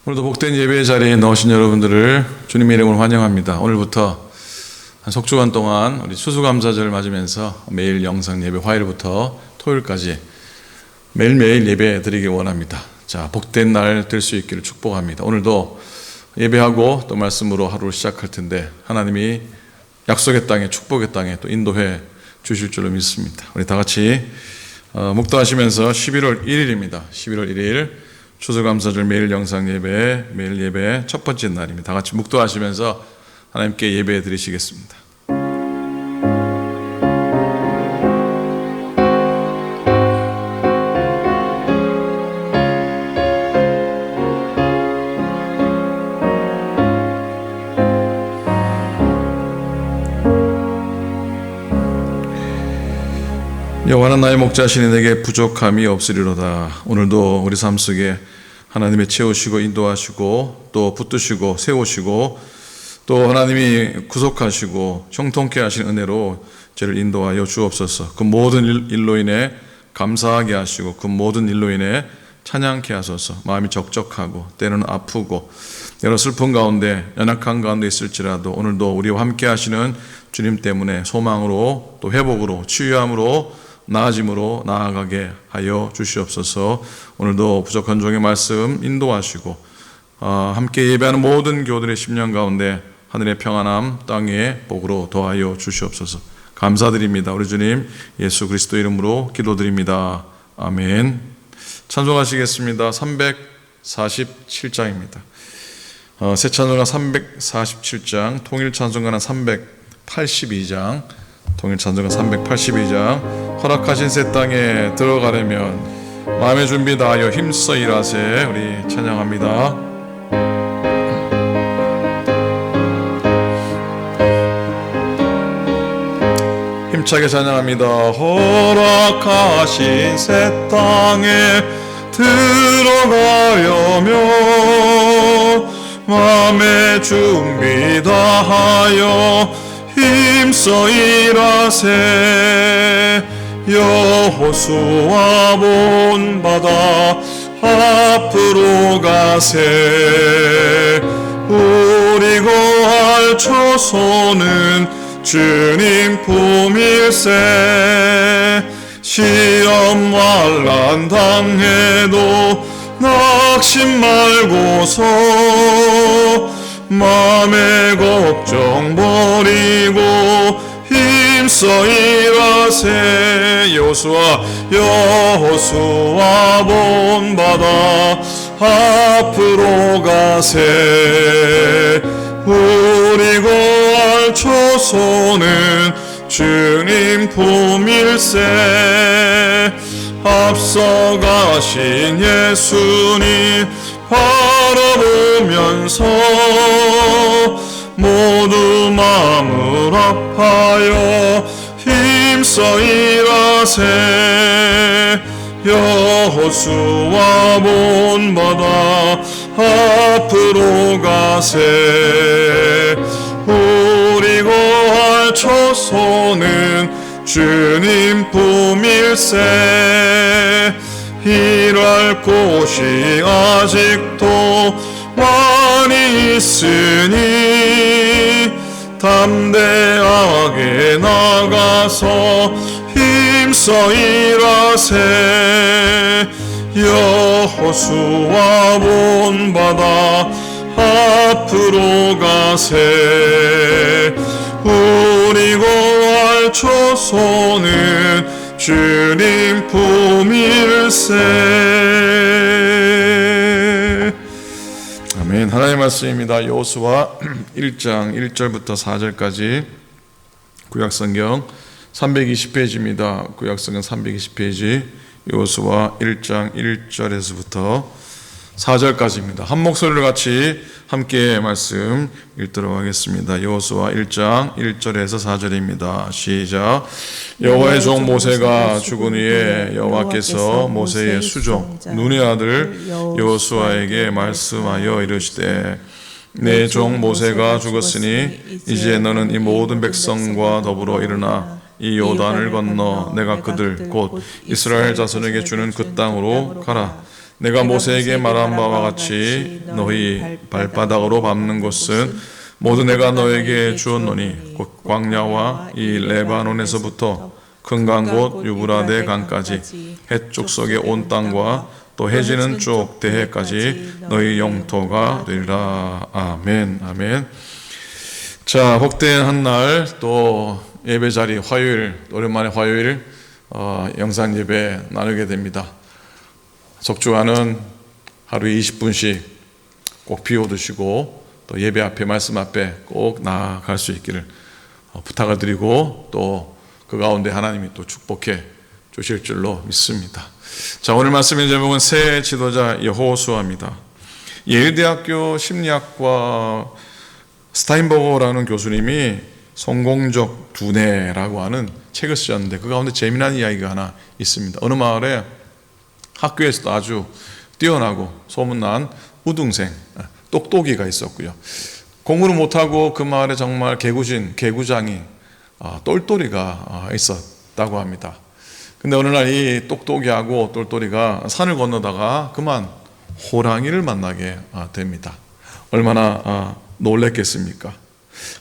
오늘도 복된 예배의 자리에 나오신 여러분들을 주님의 이름으로 환영합니다. 오늘부터 한 석주간 동안 우리 추수감사절을 맞으면서 매일 영상 예배, 화요일부터 토요일까지 매일매일 예배 드리기 원합니다. 자, 복된 날 될 수 있기를 축복합니다. 오늘도 예배하고 또 말씀으로 하루를 시작할 텐데 하나님이 약속의 땅에, 축복의 땅에 또 인도해 주실 줄로 믿습니다. 우리 다 같이 묵도하시면서 11월 1일입니다. 11월 1일 추수감사절 매일 영상 예배, 매일 예배 첫 번째 날입니다. 다 같이 묵도하시면서 하나님께 예배 드리시겠습니다. 여호와는 나의 목자시니 내게 부족함이 없으리로다. 오늘도 우리 삶 속에 하나님이 채우시고 인도하시고 또 붙드시고 세우시고 또 하나님이 구속하시고 형통케 하시는 은혜로 저를 인도하여 주옵소서. 그 모든 일로 인해 감사하게 하시고 그 모든 일로 인해 찬양케 하소서. 마음이 적적하고 때로는 아프고 때로 슬픈 가운데 연약한 가운데 있을지라도 오늘도 우리와 함께 하시는 주님 때문에 소망으로 또 회복으로 치유함으로 나아짐으로 나아가게 하여 주시옵소서. 오늘도 부족한 종의 말씀 인도하시고 함께 예배하는 모든 교우들의 심령 가운데 하늘의 평안함 땅의 복으로 더하여 주시옵소서. 감사드립니다. 우리 주님 예수 그리스도 이름으로 기도드립니다. 아멘. 찬송하시겠습니다. 347장입니다. 새 찬송가 347장, 통일 찬송가는 382장, 통일 찬송가 382장. 허락하신 새 땅에 들어가려면 마음의 준비 다하여 힘써 일하세. 우리 찬양합니다. 힘차게 찬양합니다. 허락하신 새 땅에 들어가려면 마음의 준비 다하여 힘써 일하세. 여호수아 본받아 앞으로 가세. 우리 거할 초소는 주님 품일세. 시험 환난 당해도 낙심 말고서 맘의 걱정 버리고 힘써 일하세. 여호수아 본받아 앞으로 가세. 우리 거할 초소는 주님 품일세. 앞서가신 예수님 바라보면서 모두 마음을 아파여 힘써 일하세. 여호수아 본받아 앞으로 가세. 우리 거할 초소는 주님 품일세. 일할 곳이 아직도 많이 있으니 담대하게 나가서 힘써 일하세. 여호수아 본받아 앞으로 가세. 우리 거할 초소는 주님 품일세. 아멘. 하나님의 말씀입니다. 여호수아 1장 1절부터 4절까지 구약성경 320페이지입니다. 구약성경 320페이지 여호수아 1장 1절에서부터 4절까지입니다. 한 목소리를 같이 함께 말씀 읽도록 하겠습니다. 여호수아 1장 1절에서 4절입니다. 시작. 여호와의 종 모세가 죽은 후에 여호와께서 모세의 수종 눈의 아들 여호수아에게 말씀하여 이르시되 내 종 모세가 죽었으니 이제 너는 이 모든 백성과 더불어 일어나 이 요단을 건너 내가 그들 곧 이스라엘 자손에게 주는 그 땅으로 가라. 내가 모세에게 말한 바와 같이 너희 발바닥으로 밟는 곳은 모두 내가 너에게 주었노니 곧 광야와 이 레바논에서부터 큰 강 곧 유브라데 강까지 해쪽 속의 온 땅과 또 해지는 쪽 대해까지 너희 영토가 되리라. 아멘. 아멘. 자, 복된 한 날 또 예배 자리 화요일, 오랜만에 화요일 영상 예배 나누게 됩니다. 속주가는 하루에 20분씩 꼭 비워두시고 또 예배 앞에 말씀 앞에 꼭 나아갈 수 있기를 부탁을 드리고 또 그 가운데 하나님이 또 축복해 주실 줄로 믿습니다. 자, 오늘 말씀의 제목은 새 지도자 여호수아입니다. 예일대학교 심리학과 스타인버거라는 교수님이 성공적 두뇌라고 하는 책을 쓰셨는데 그 가운데 재미난 이야기가 하나 있습니다. 어느 마을에 학교에서도 아주 뛰어나고 소문난 우등생 똑똑이가 있었고요. 공부를 못하고 그 마을에 정말 개구장이 똘똘이가 있었다고 합니다. 근데 어느 날 이 똑똑이하고 똘똘이가 산을 건너다가 그만 호랑이를 만나게 됩니다. 얼마나 놀랬겠습니까?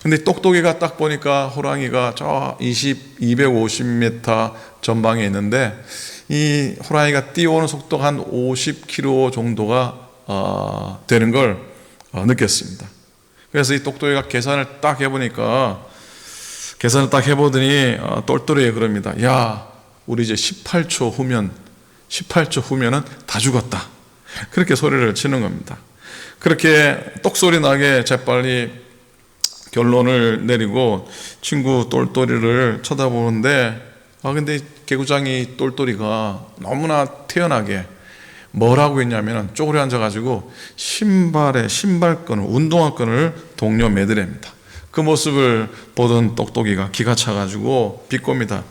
근데 똑똑이가 딱 보니까 호랑이가 저 250m 전방에 있는데 이 호랑이가 뛰어오는 속도가 한 50km 정도가 되는 걸 느꼈습니다. 그래서 이 똑똑이가 계산을 딱 해보더니 똘똘이에 그럽니다. 야, 우리 이제 18초 후면은 다 죽었다. 그렇게 소리를 치는 겁니다. 그렇게 똑소리 나게 재빨리 결론을 내리고 친구 똘똘이를 쳐다보는데 근데 개구장이 똘똘이가 너무나 태연하게 뭘 하고 있냐면 쪼그려 앉아가지고 신발끈을 운동화끈을 동료 매드립니다. 그 모습을 보던 똑똑이가 기가 차가지고 비꼬입니다.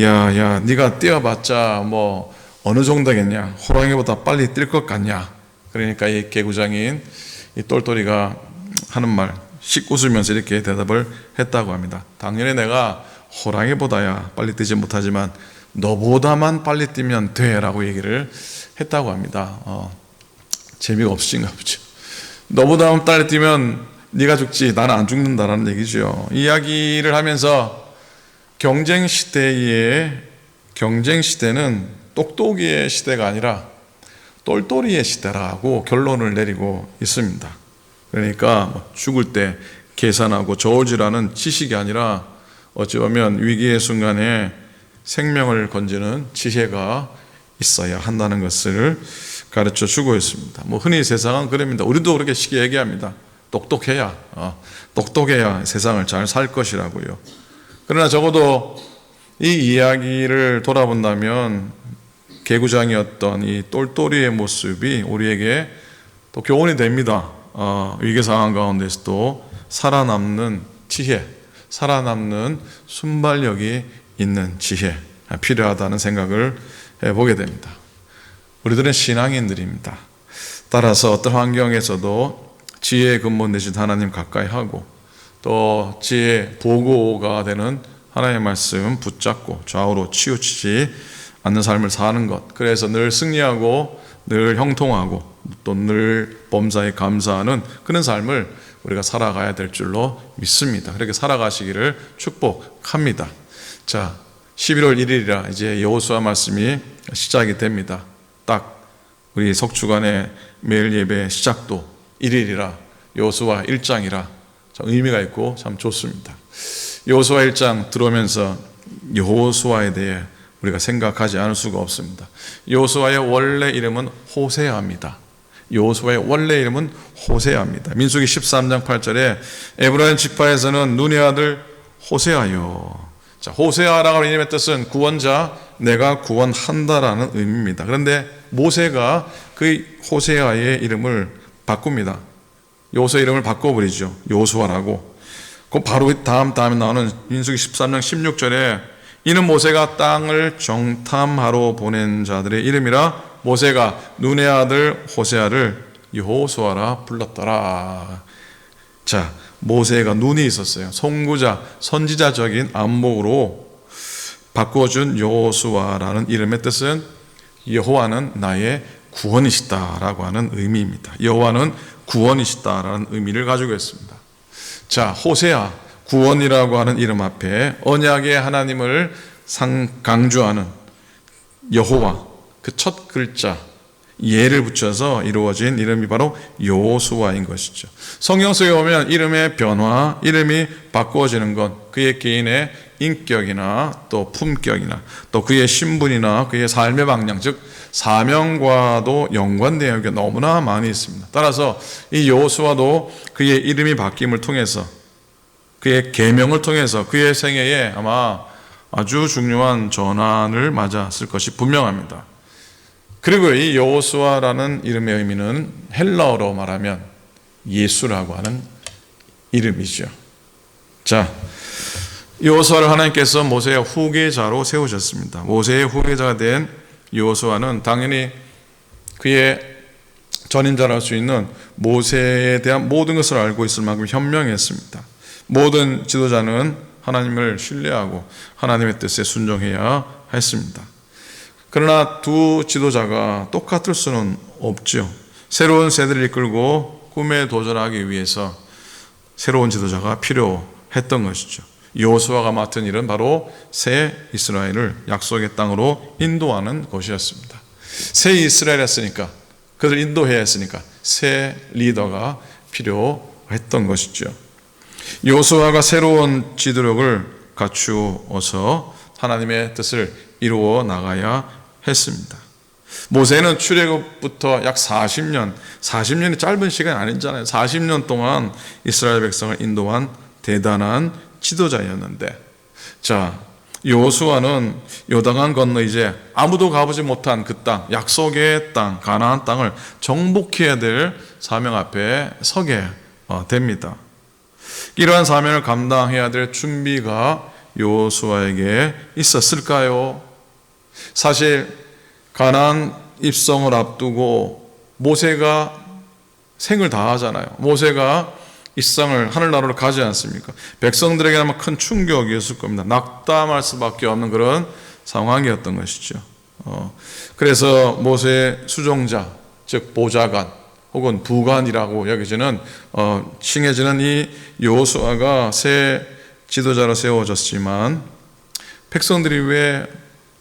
야, 네가 뛰어봤자 뭐 어느 정도겠냐? 호랑이보다 빨리 뛸 것 같냐? 그러니까 이 개구장인 이 똘똘이가 하는 말 씩 웃으면서 이렇게 대답을 했다고 합니다. 당연히 내가 호랑이보다야 빨리 뛰지 못하지만 너보다만 빨리 뛰면 돼 라고 얘기를 했다고 합니다. 재미가 없으신가 보죠. 너보다만 빨리 뛰면 네가 죽지 나는 안 죽는다라는 얘기죠. 이야기를 하면서 경쟁 시대는 똑똑이의 시대가 아니라 똘똘이의 시대라고 결론을 내리고 있습니다. 그러니까 죽을 때 계산하고 저울질하는 지식이 아니라 어찌 보면 위기의 순간에 생명을 건지는 지혜가 있어야 한다는 것을 가르쳐 주고 있습니다. 흔히 세상은 그럽니다. 우리도 그렇게 쉽게 얘기합니다. 똑똑해야 세상을 잘 살 것이라고요. 그러나 적어도 이 이야기를 돌아본다면 개구장이었던 이 똘똘이의 모습이 우리에게 또 교훈이 됩니다. 위기 상황 가운데서도 살아남는 지혜, 살아남는 순발력이 있는 지혜 필요하다는 생각을 해보게 됩니다. 우리들은 신앙인들입니다. 따라서 어떤 환경에서도 지혜의 근본 되신 하나님 가까이 하고 또 지혜 보고가 되는 하나님의 말씀 붙잡고 좌우로 치우치지 않는 삶을 사는 것, 그래서 늘 승리하고 늘 형통하고 또 늘 범사에 감사하는 그런 삶을 우리가 살아가야 될 줄로 믿습니다. 그렇게 살아가시기를 축복합니다. 자, 11월 1일이라 이제 여호수아 말씀이 시작이 됩니다. 딱 우리 석주간의 매일 예배 시작도 1일이라 여호수아 1장이라 참 의미가 있고 참 좋습니다. 여호수아 1장 들어오면서 여호수아에 대해 우리가 생각하지 않을 수가 없습니다. 여호수아의 원래 이름은 호세아입니다. 여호수아의 원래 이름은 호세아입니다. 민수기 13장 8절에 에브라임 지파에서는 눈의 아들 호세아요. 자, 호세아라고 하는 이름의 뜻은 구원자, 내가 구원한다라는 의미입니다. 그런데 모세가 그 호세아의 이름을 바꿉니다. 여호수아 이름을 바꿔버리죠. 여호수아라고. 그 바로 다음에 나오는 민수기 13장 16절에 이는 모세가 땅을 정탐하러 보낸 자들의 이름이라 모세가 눈의 아들 호세아를 여호수아라 불렀더라. 자, 모세가 눈이 있었어요. 선지자적인 안목으로 바꿔준 여호수아라는 이름의 뜻은 여호와는 나의 구원이시다라고 하는 의미입니다. 여호와는 구원이시다라는 의미를 가지고 있습니다. 자, 호세아, 구원이라고 하는 이름 앞에 언약의 하나님을 강조하는 여호와, 그 첫 글자 예를 붙여서 이루어진 이름이 바로 여호수아인 것이죠. 성경 속에 보면 이름의 변화, 이름이 바꾸어지는 건 그의 개인의 인격이나 또 품격이나 또 그의 신분이나 그의 삶의 방향, 즉 사명과도 연관되어 있는 게 너무나 많이 있습니다. 따라서 이 여호수아도 그의 이름이 바뀜을 통해서, 그의 계명을 통해서 그의 생애에 아마 아주 중요한 전환을 맞았을 것이 분명합니다. 그리고 이 여호수아라는 이름의 의미는 헬라어로 말하면 예수라고 하는 이름이죠. 자, 여호수아를 하나님께서 모세의 후계자로 세우셨습니다. 모세의 후계자가 된 여호수아는 당연히 그의 전임자랄 수 있는 모세에 대한 모든 것을 알고 있을 만큼 현명했습니다. 모든 지도자는 하나님을 신뢰하고 하나님의 뜻에 순종해야 했습니다. 그러나 두 지도자가 똑같을 수는 없죠. 새로운 세대를 이끌고 꿈에 도전하기 위해서 새로운 지도자가 필요했던 것이죠. 여호수아가 맡은 일은 바로 새 이스라엘을 약속의 땅으로 인도하는 것이었습니다. 새 이스라엘이었으니까, 그들 인도해야 했으니까 새 리더가 필요했던 것이죠. 여호수아가 새로운 지도력을 갖추어서 하나님의 뜻을 이루어 나가야 했습니다. 모세는 출애굽부터 약 40년이 짧은 시간이 아니잖아요. 40년 동안 이스라엘 백성을 인도한 대단한 지도자였는데, 자, 여호수아는 요단강 건너 이제 아무도 가보지 못한 그 땅, 약속의 땅, 가나안 땅을 정복해야 될 사명 앞에 서게 됩니다. 이러한 사명을 감당해야 될 준비가 여호수아에게 있었을까요? 사실 가나안 입성을 앞두고 모세가 생을 다하잖아요. 모세가 입성을 하늘나라로 가지 않습니까? 백성들에게 아마 큰 충격이었을 겁니다. 낙담할 수밖에 없는 그런 상황이었던 것이죠. 그래서 모세의 수종자, 즉 보좌관 혹은 부관이라고 여겨지는 칭해지는 이 여호수아가 새 지도자로 세워졌지만 백성들이 왜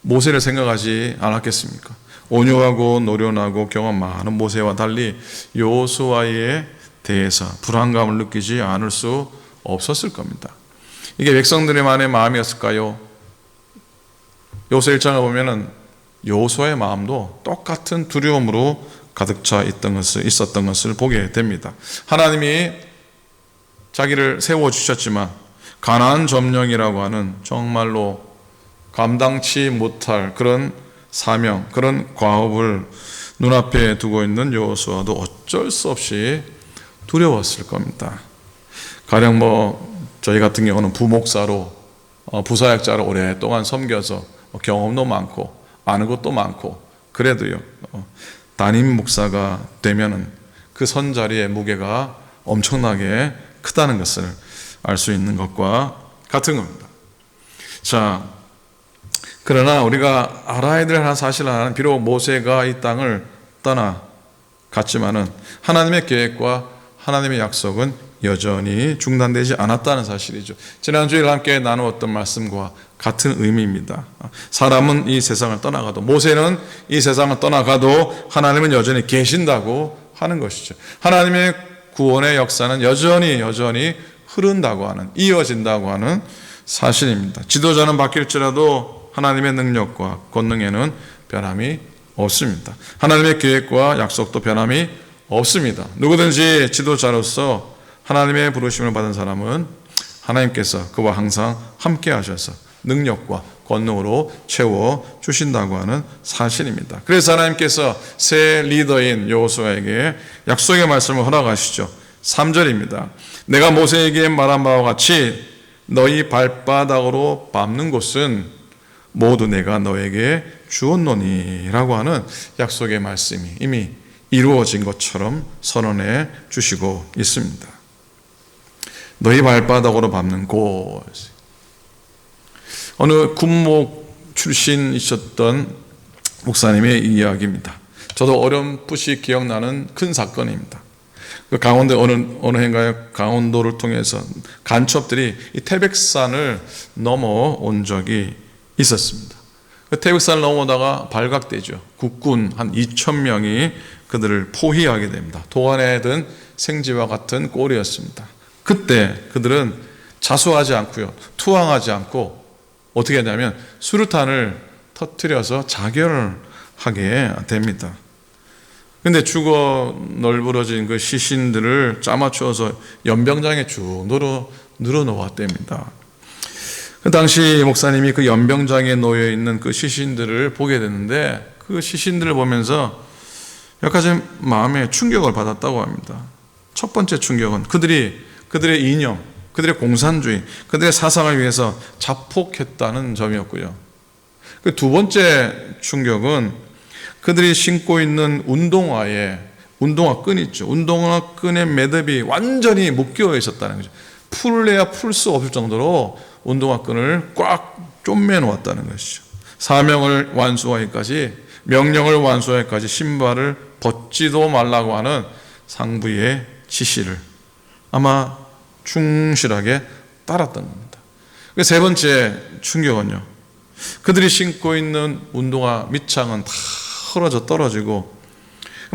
모세를 생각하지 않았겠습니까? 온유하고 노련하고 경험 많은 모세와 달리 여호수아에 대해서 불안감을 느끼지 않을 수 없었을 겁니다. 이게 백성들만의 마음이었을까요? 여호수아 1장을 보면은 여호수아의 마음도 똑같은 두려움으로 가득 차 있었던 것을 보게 됩니다. 하나님이 자기를 세워주셨지만 가나안 점령이라고 하는 정말로 감당치 못할 그런 사명, 그런 과업을 눈앞에 두고 있는 여호수아도 어쩔 수 없이 두려웠을 겁니다. 가령 저희 같은 경우는 부목사로 부사역자로 오랫동안 섬겨서 경험도 많고 아는 것도 많고 그래도요, 담임 목사가 되면은 그 선자리의 무게가 엄청나게 크다는 것을 알 수 있는 것과 같은 겁니다. 자, 그러나 우리가 알아야 될 한 사실 하나는 비록 모세가 이 땅을 떠나갔지만은 하나님의 계획과 하나님의 약속은 여전히 중단되지 않았다는 사실이죠. 지난주에 함께 나누었던 말씀과 같은 의미입니다. 사람은 이 세상을 떠나가도, 모세는 이 세상을 떠나가도 하나님은 여전히 계신다고 하는 것이죠. 하나님의 구원의 역사는 여전히 흐른다고 하는, 이어진다고 하는 사실입니다. 지도자는 바뀔지라도 하나님의 능력과 권능에는 변함이 없습니다. 하나님의 계획과 약속도 변함이 없습니다. 누구든지 지도자로서 하나님의 부르심을 받은 사람은 하나님께서 그와 항상 함께 하셔서 능력과 권능으로 채워주신다고 하는 사실입니다. 그래서 하나님께서 새 리더인 여호수아에게 약속의 말씀을 허락하시죠. 3절입니다. 내가 모세에게 말한 바와 같이 너희 발바닥으로 밟는 곳은 모두 내가 너에게 주었노니 라고 하는 약속의 말씀이 이미 이루어진 것처럼 선언해 주시고 있습니다. 너희 발바닥으로 밟는 곳. 어느 군목 출신이셨던 목사님의 이야기입니다. 저도 어렴풋이 기억나는 큰 사건입니다. 그 강원도 어느 해인가요? 강원도를 통해서 간첩들이 이 태백산을 넘어온 적이 있었습니다. 그 태백산을 넘어오다가 발각되죠. 국군 한 2,000명이 그들을 포위하게 됩니다. 도안에 든 생쥐와 같은 꼴이었습니다. 그때 그들은 자수하지 않고요, 투항하지 않고 어떻게 했냐면 수류탄을 터뜨려서 자결을 하게 됩니다. 근데 죽어 널브러진 그 시신들을 짜맞추어서 연병장에 쭉 늘어놓았답니다. 그 당시 목사님이 그 연병장에 놓여 있는 그 시신들을 보게 됐는데, 그 시신들을 보면서 몇 가지 마음에 충격을 받았다고 합니다. 첫 번째 충격은 그들의 이념, 그들의 공산주의, 그들의 사상을 위해서 자폭했다는 점이었고요. 그 두 번째 충격은 그들이 신고 있는 운동화 끈 있죠. 운동화 끈의 매듭이 완전히 묶여 있었다는 거죠. 풀래야 풀 수 없을 정도로 운동화 끈을 꽉 쪼매 놓았다는 것이죠. 사명을 완수하기까지, 명령을 완수하기까지 신발을 벗지도 말라고 하는 상부의 지시를 아마 충실하게 따랐던 겁니다. 세 번째 충격은요, 그들이 신고 있는 운동화 밑창은 다 헐어져 떨어지고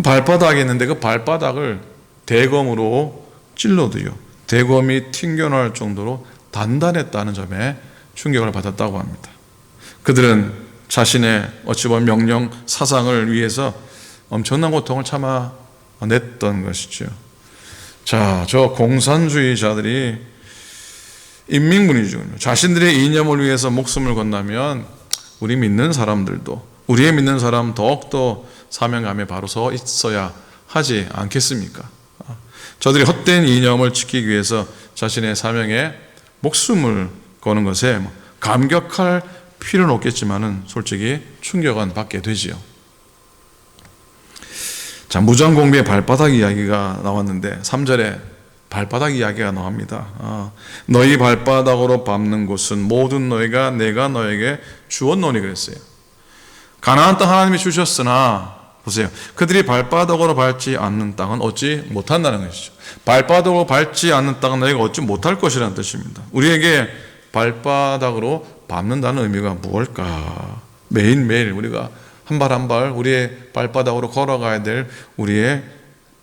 발바닥이 있는데 그 발바닥을 대검으로 찔러도요, 대검이 튕겨나올 정도로 단단했다는 점에 충격을 받았다고 합니다. 그들은 자신의 어찌 보면 명령 사상을 위해서 엄청난 고통을 참아냈던 것이죠. 자, 저 공산주의자들이 인민군이죠. 자신들의 이념을 위해서 목숨을 건다면 우리의 믿는 사람 더욱더 사명감에 바로 서 있어야 하지 않겠습니까? 저들이 헛된 이념을 지키기 위해서 자신의 사명에 목숨을 거는 것에 감격할 필요는 없겠지만은 솔직히 충격은 받게 되지요. 자, 무장공비의 발바닥 이야기가 나왔는데 3절에 발바닥 이야기가 나옵니다. 너희 발바닥으로 밟는 곳은 모든 너희가 내가 너에게 주었노니 그랬어요. 가나안 땅 하나님이 주셨으나 보세요, 그들이 발바닥으로 밟지 않는 땅은 얻지 못한다는 것이죠. 발바닥으로 밟지 않는 땅은 너희가 얻지 못할 것이라는 뜻입니다. 우리에게 발바닥으로 밟는다는 의미가 무엇일까? 매일매일 우리가 한 발 한 발 우리의 발바닥으로 걸어가야 될 우리의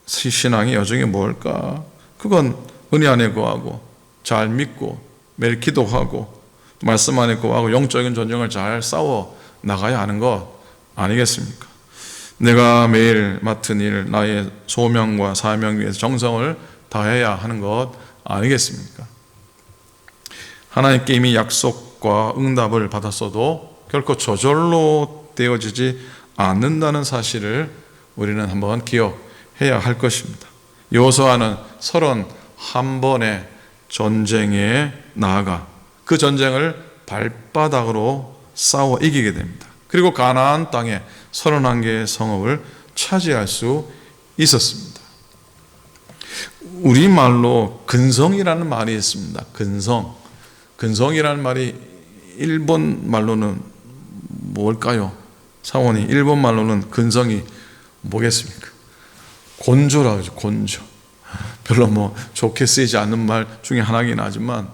신앙의 여정이 뭘까? 그건 은혜 안에 거하고 잘 믿고 매일 기도하고 말씀 안에 거하고 영적인 전쟁을 잘 싸워 나가야 하는 것 아니겠습니까? 내가 매일 맡은 일, 나의 소명과 사명 위해서 정성을 다해야 하는 것 아니겠습니까? 하나님께 이미 약속과 응답을 받았어도 결코 저절로 되어지지 않는다는 사실을 우리는 한번 기억해야 할 것입니다. 여호수아는 31번의 전쟁에 나아가 그 전쟁을 발바닥으로 싸워 이기게 됩니다. 그리고 가나안 땅에 31개의 성읍을 차지할 수 있었습니다. 우리말로 근성이라는 말이 있습니다. 근성이라는 말이 일본 말로는 뭘까요? 사원이 일본 말로는 근성이 뭐겠습니까? 곤조라고 하죠. 곤조. 별로 좋게 쓰이지 않는 말 중에 하나긴 하지만,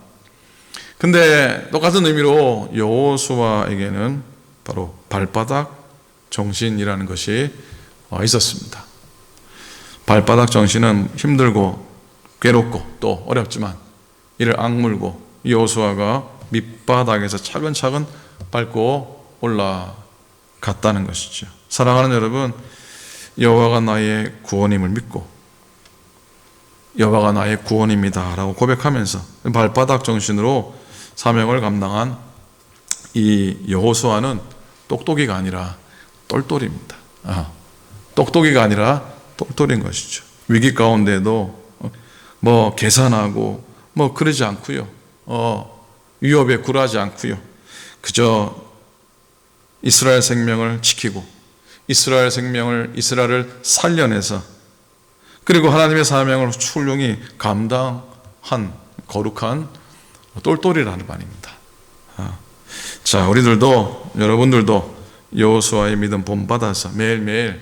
근데 똑같은 의미로 여호수아에게는 바로 발바닥 정신이라는 것이 있었습니다. 발바닥 정신은 힘들고 괴롭고 또 어렵지만 이를 악물고 여호수아가 밑바닥에서 차근차근 밟고 올라갔다는 것이죠. 사랑하는 여러분, 여호와가 나의 구원임을 믿고 여호와가 나의 구원입니다 라고 고백하면서 발바닥 정신으로 사명을 감당한 이 여호수아는 똑똑이가 아니라 똘똘입니다. 똑똑이가 아니라 똘똘인 것이죠. 위기 가운데도 계산하고 그러지 않고요, 위협에 굴하지 않고요, 그저 이스라엘 생명을 지키고 이스라엘을 살려내서 그리고 하나님의 사명을 훌륭히 감당한 거룩한 똘똘이라는 말입니다. 자, 우리들도, 여러분들도 여호수아의 믿음 본받아서 매일매일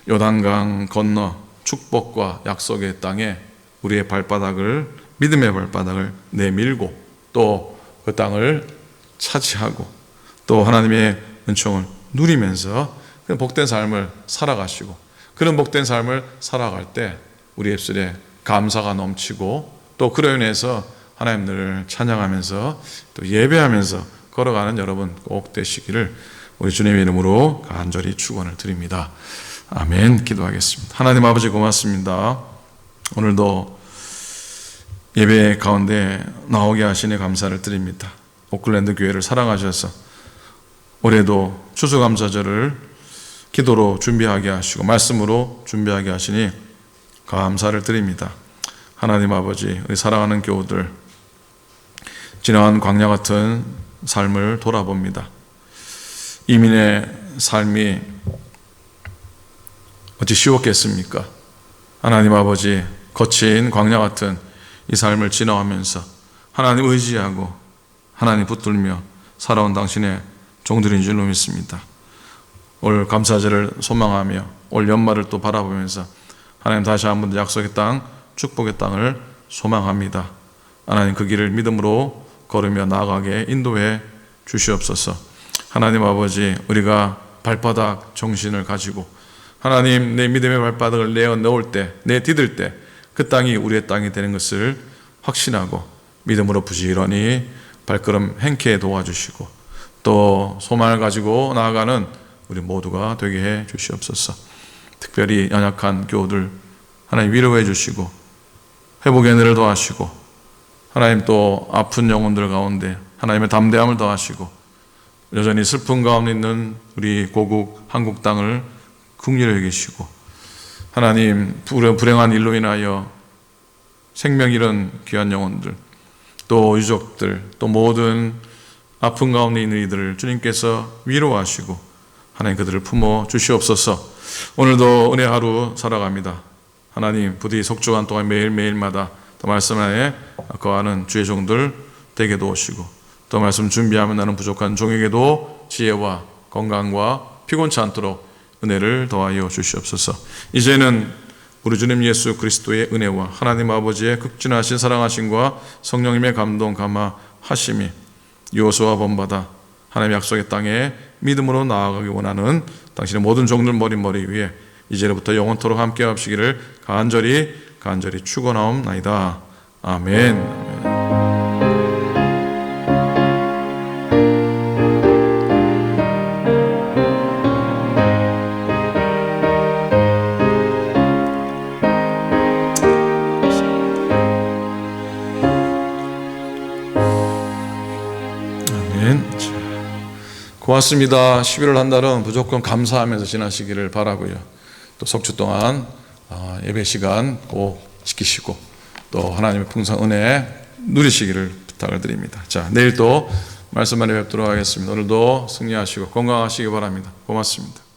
요단강 건너 축복과 약속의 땅에 우리의 발바닥을, 믿음의 발바닥을 내밀고 또 그 땅을 차지하고 또 하나님의 은총을 누리면서 그런 복된 삶을 살아가시고, 그런 복된 삶을 살아갈 때 우리 입술에 감사가 넘치고 또 그로 인해서 하나님을 찬양하면서 또 예배하면서 걸어가는 여러분 꼭 되시기를 우리 주님의 이름으로 간절히 축원을 드립니다. 아멘. 기도하겠습니다. 하나님 아버지 고맙습니다. 오늘도 예배 가운데 나오게 하시니 감사를 드립니다. 오클랜드 교회를 사랑하셔서 올해도 추수감사절을 기도로 준비하게 하시고 말씀으로 준비하게 하시니 감사를 드립니다. 하나님 아버지, 우리 사랑하는 교우들 지나간 광야 같은 삶을 돌아봅니다. 이민의 삶이 어찌 쉬웠겠습니까? 하나님 아버지, 거친 광야 같은 이 삶을 지나가면서 하나님 의지하고 하나님 붙들며 살아온 당신의 종들인 줄로 믿습니다. 올 감사절을 소망하며 올 연말을 또 바라보면서 하나님 다시 한번 약속의 땅, 축복의 땅을 소망합니다. 하나님 그 길을 믿음으로 걸으며 나아가게 인도해 주시옵소서. 하나님 아버지, 우리가 발바닥 정신을 가지고 하나님 내 믿음의 발바닥을 내어 넣을 때, 내디딜 때 그 땅이 우리의 땅이 되는 것을 확신하고 믿음으로 부지런히 발걸음 행케 도와주시고 또 소망을 가지고 나아가는 우리 모두가 되게 해 주시옵소서. 특별히 연약한 교우들 하나님 위로해 주시고 회복의 은혜를 더하시고 하나님 또 아픈 영혼들 가운데 하나님의 담대함을 더하시고 여전히 슬픔 가운데 있는 우리 고국 한국 땅을 긍휼히 여기시고 하나님 불행한 일로 인하여 생명 잃은 귀한 영혼들 또 유족들 또 모든 아픈 가운데 있는 이들을 주님께서 위로하시고 하나님 그들을 품어 주시옵소서. 오늘도 은혜 하루 살아갑니다. 하나님 부디 속주간 동안 매일매일마다 또 말씀 안에 거하는 주의 종들 되게 도우시고 또 말씀 준비하며 나는 부족한 종에게도 지혜와 건강과 피곤치 않도록 은혜를 더하여 주시옵소서. 이제는 우리 주님 예수 그리스도의 은혜와 하나님 아버지의 극진하신 사랑하심과 성령님의 감동 감화하심이 요소와 본받아 하나님의 약속의 땅에 믿음으로 나아가기 원하는 당신의 모든 종들 머리 위에 이제로부터 영원토록 함께 하시기를 간절히 축원하옵나이다. 아멘. 고맙습니다. 11월 한 달은 무조건 감사하면서 지나시기를 바라고요. 또 석주 동안 예배 시간 꼭 지키시고 또 하나님의 풍성 은혜 누리시기를 부탁을 드립니다. 자, 내일 또 말씀 안에 뵙도록 하겠습니다. 오늘도 승리하시고 건강하시기 바랍니다. 고맙습니다.